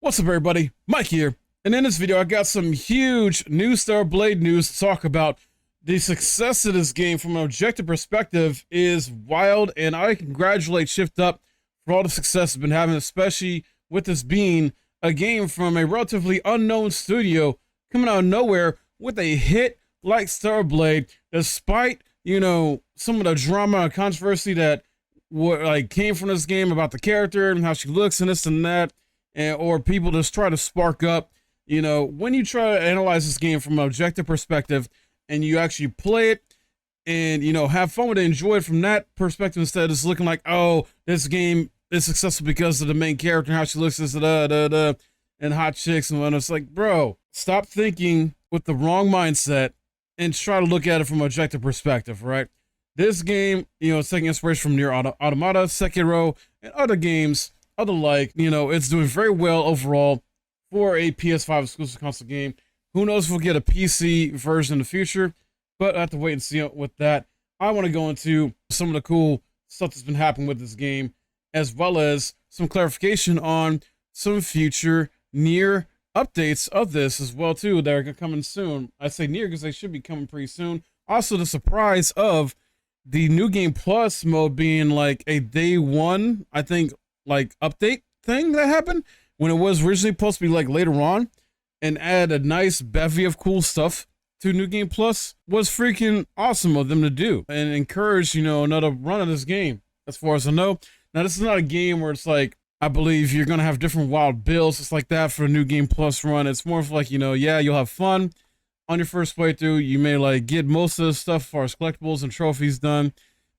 What's up, everybody? Mike here, and in this video I got some huge new Star Blade news to talk about. The success of this game from an objective perspective is wild, and I congratulate Shift Up for all the success it's been having, especially with this being a game from a relatively unknown studio coming out of nowhere with a hit like Star Blade, despite, some of the drama and controversy that came from this game about the character and how she looks and this and that. Or people just try to spark up, when you try to analyze this game from an objective perspective and you actually play it and, have fun with it, enjoy it from that perspective instead of just looking like, oh, this game is successful because of the main character and how she looks and hot chicks and whatnot. It's like, bro, stop thinking with the wrong mindset and try to look at it from an objective perspective, right? This game, it's taking inspiration from Nier Automata, Sekiro, and other games. It's doing very well overall for a PS5 exclusive console game. Who knows if we'll get a PC version in the future, but I have to wait and see with that. I want to go into some of the cool stuff that's been happening with this game, as well as some clarification on some future Nier updates of this as well too that are coming soon. I say Nier because they should be coming pretty soon. Also, the surprise of the New Game Plus mode being like a day one, I think, update thing that happened when it was originally supposed to be later on, and add a nice bevy of cool stuff to New Game Plus was freaking awesome of them to do and encourage, another run of this game as far as I know. Now, this is not a game where it's like, I believe you're going to have different wild builds. It's like that for a New Game Plus run. It's more of like, yeah, you'll have fun on your first playthrough. You may get most of the stuff as far as collectibles and trophies done,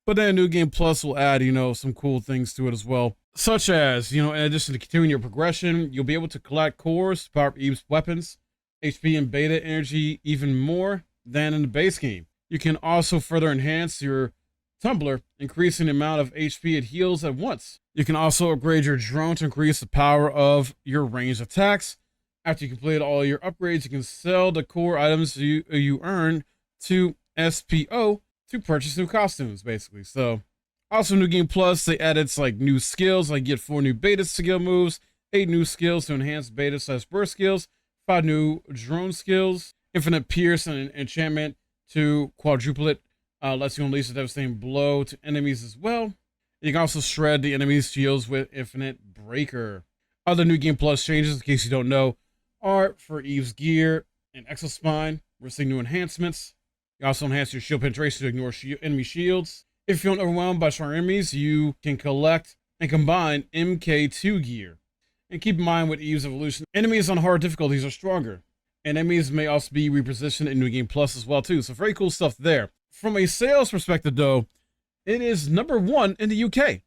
but then New Game Plus will add, some cool things to it as well. Such as, in addition to continuing your progression, you'll be able to collect cores to power up Eve's weapons, HP and beta energy even more than in the base game. You can also further enhance your tumbler, increasing the amount of HP it heals at once. You can also upgrade your drone to increase the power of your ranged attacks. After you complete all your upgrades, you can sell the core items you earn to SPO to purchase new costumes, basically. So, also, New Game Plus, they added new skills, get 4 new beta skill moves, 8 new skills to enhance beta/burst skills, 5 new drone skills, infinite pierce and enchantment to quadruple it, lets you unleash a devastating blow to enemies as well. You can also shred the enemy's shields with infinite breaker. Other New Game Plus changes, in case you don't know, are for Eve's gear and exospine. We're seeing new enhancements. You also enhance your shield penetration to ignore enemy shields. If you're feeling overwhelmed by strong enemies, you can collect and combine MK2 gear. And keep in mind with Eve's evolution, enemies on hard difficulties are stronger. And enemies may also be repositioned in New Game Plus as well too. So very cool stuff there. From a sales perspective though, it is #1 in the UK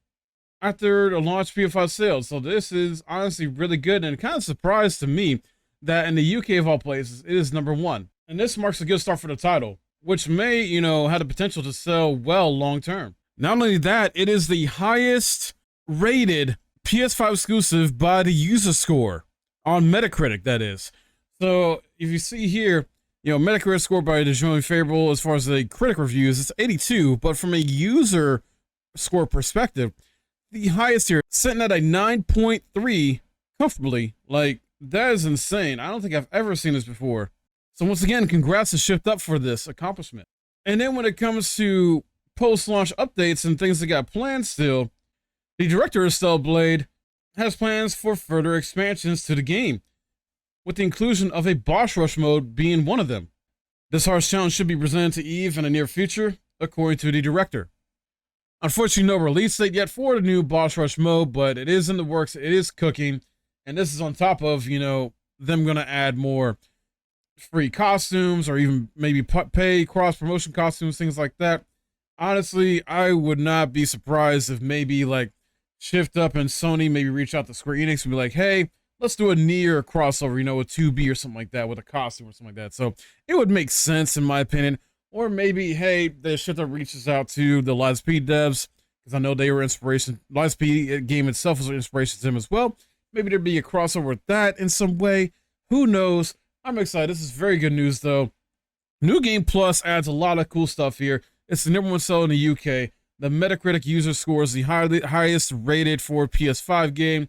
after the launch PS5 sales. So this is honestly really good, and kind of surprised to me that in the UK of all places, it is #1. And this marks a good start for the title, which may, have the potential to sell well long term. Not only that, it is the highest rated PS5 exclusive by the user score on Metacritic, that is. So if you see here, Metacritic score by the generally favorable as far as the critic reviews, it's 82, but from a user score perspective, the highest here, sitting at a 9.3 comfortably. That is insane. I don't think I've ever seen this before. So once again, congrats to Shift Up for this accomplishment. And then when it comes to post-launch updates and things that got planned still, the director of Star Blade has plans for further expansions to the game, with the inclusion of a boss rush mode being one of them. This harsh challenge should be presented to Eve in the near future, according to the director. Unfortunately, no release date yet for the new boss rush mode, but it is in the works, it is cooking, and this is on top of, them going to add more free costumes or even maybe pay cross promotion costumes, things like that. Honestly, I would not be surprised if maybe Shift Up and Sony maybe reach out to Square Enix and be like, hey, let's do a Nier crossover, a 2B or something like that with a costume or something like that. So it would make sense in my opinion. Or maybe, hey, the Shift Up reaches out to the Lightspeed devs, because I know they were inspiration. Lightspeed game itself was an inspiration to them as well. Maybe there'd be a crossover with that in some way. Who knows? I'm excited. This is very good news, though. New Game Plus adds a lot of cool stuff here. It's the #1 seller in the UK. The Metacritic user score is the highest rated for PS5 game.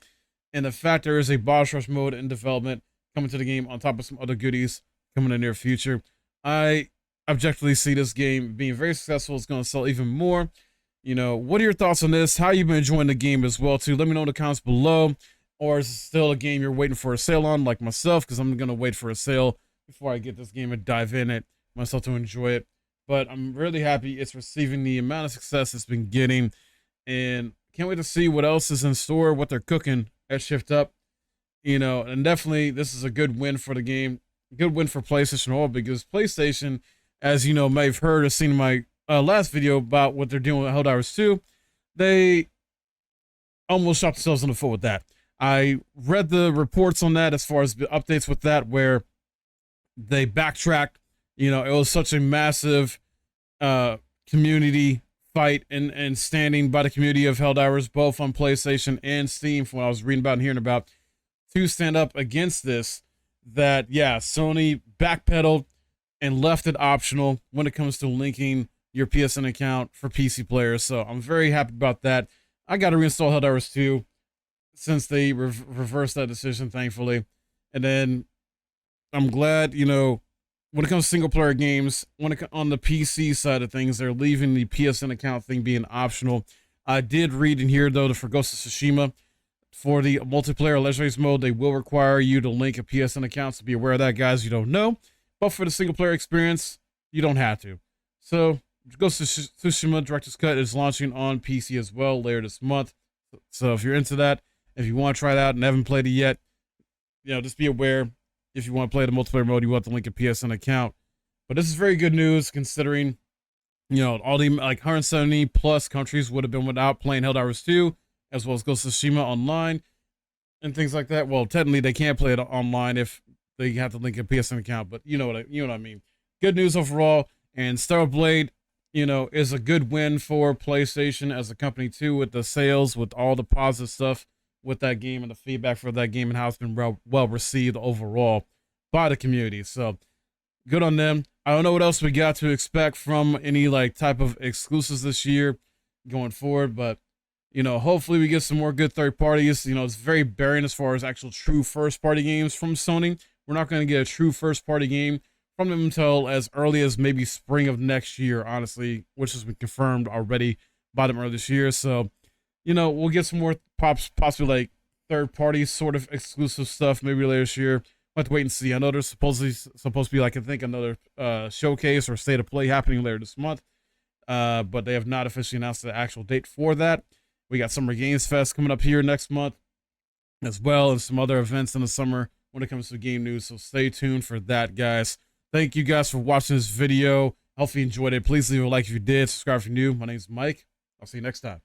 and the fact there is a boss rush mode in development coming to the game on top of some other goodies coming in the near future, I objectively see this game being very successful. It's going to sell even more. You know, what are your thoughts on this? How you been enjoying the game as well too? Let me know in the comments below. Or is it still a game you're waiting for a sale on, like myself? Because I'm going to wait for a sale before I get this game and dive in it myself to enjoy it. But I'm really happy it's receiving the amount of success it's been getting, and can't wait to see what else is in store, what they're cooking at Shift Up. You know, and definitely this is a good win for the game, good win for PlayStation all, because PlayStation, as you know, may have heard or seen in my last video about what they're doing with Helldivers 2, they almost shot themselves in the foot with that. I read the reports on that as far as the updates with that, where they backtracked. You know, it was such a massive community fight and standing by the community of Helldivers, both on PlayStation and Steam, from what I was reading about and hearing about, to stand up against this, that, yeah, Sony backpedaled and left it optional when it comes to linking your PSN account for PC players. So I'm very happy about that. I got to reinstall Helldivers 2 since they reversed that decision, thankfully. And then I'm glad, you know, when it comes to single player games, on the PC side of things, they're leaving the PSN account thing being optional. I did read in here, though, that for Ghost of Tsushima, for the multiplayer Legendaries mode, they will require you to link a PSN account. So be aware of that, guys. You don't know. But for the single player experience, you don't have to. So Ghost of Tsushima Director's Cut is launching on PC as well later this month. So if you're into that, if you want to try it out and haven't played it yet, you know, just be aware. If you want to play the multiplayer mode, you want to link a PSN account. But this is very good news, considering, you know, all the like 170 plus countries would have been without playing Helldivers 2, as well as Ghost of Tsushima online and things like that. Well, technically they can't play it online if they have to link a PSN account, but you know what I mean. Good news overall, and Stellar Blade, you know, is a good win for PlayStation as a company too, with the sales, with all the positive stuff with that game and the feedback for that game and how it's been well received overall by the community. So good on them. I don't know what else we got to expect from any like type of exclusives this year going forward, but you know, hopefully we get some more good third parties. You know, it's very barren as far as actual true first party games from Sony. We're not going to get a true first party game from them until as early as maybe spring of next year, honestly, which has been confirmed already by them earlier this year. So, you know, we'll get some more possibly like third party sort of exclusive stuff maybe later this year. We'll have to wait and see. I know there's supposed to be like, I think, another showcase or state of play happening later this month, but they have not officially announced the actual date for that. We got Summer Games Fest coming up here next month as well, and some other events in the summer when it comes to game news. So stay tuned for that, guys. Thank you guys for watching this video. Hopefully you enjoyed it. Please leave a like if you did. Subscribe if you're new. My name's Mike. I'll see you next time.